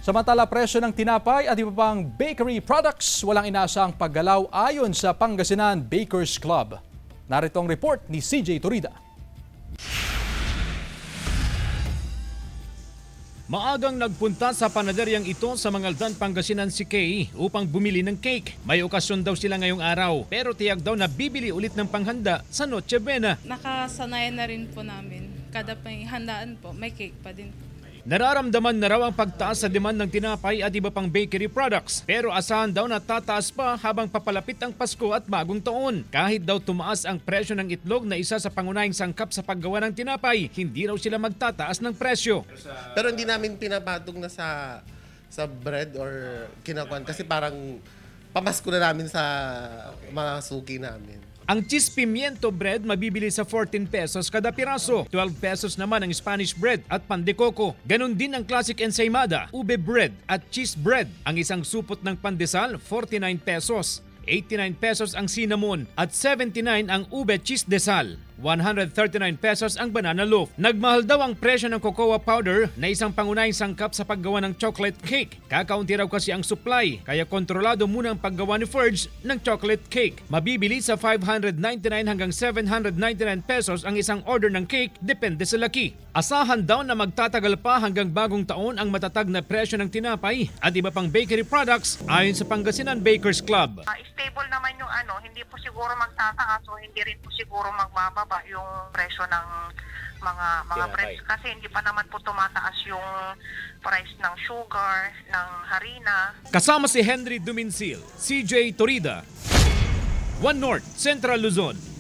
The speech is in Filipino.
Samantala, presyo ng tinapay at iba pang bakery products walang inaasang paggalaw ayon sa Pangasinan Bakers Club. Narito ang report ni CJ Torida. Maagang nagpunta sa panaderyang ito sa Mangaldan, Pangasinan si Kay upang bumili ng cake. May okasyon daw sila ngayong araw pero tiyak daw na bibili ulit ng panghanda sa Noche Buena. Nakasanayan na rin po namin. Kada may handaan po, may cake pa din po. Nararamdaman na raw ang pagtaas sa demand ng tinapay at iba pang bakery products. Pero asahan daw na tataas pa habang papalapit ang Pasko at bagong taon. Kahit daw tumaas ang presyo ng itlog na isa sa pangunahing sangkap sa paggawa ng tinapay, hindi raw sila magtataas ng presyo. Pero hindi namin pinapatong na sa bread or kinakuan kasi parang pamasko na namin sa mga suki namin. Ang cheese pimiento bread mabibili sa 14 pesos kada piraso. 12 pesos naman ang Spanish bread at pan de coco. Ganon din ang classic ensaymada, ube bread at cheese bread. Ang isang supot ng pandesal, 49 pesos. 89 pesos ang cinnamon at 79 ang ube cheese desal. 139 pesos ang banana loaf. Nagmahal daw ang presyo ng cocoa powder na isang pangunahing sangkap sa paggawa ng chocolate cake. Kakaunti raw kasi ang supply, kaya kontrolado muna ang paggawa ni Ferge ng chocolate cake. Mabibili sa 599 hanggang 799 pesos ang isang order ng cake, depende sa laki. Asahan daw na magtatagal pa hanggang bagong taon ang matatag na presyo ng tinapay at iba pang bakery products ayon sa Pangasinan Bakers Club. Stable naman yung hindi po siguro magtataas o hindi rin po siguro magbababa yung presyo ng mga breads kasi hindi pa naman po tumataas yung price ng sugar, ng harina. Kasama si Henry Duminsil, CJ Torida, One North, Central Luzon.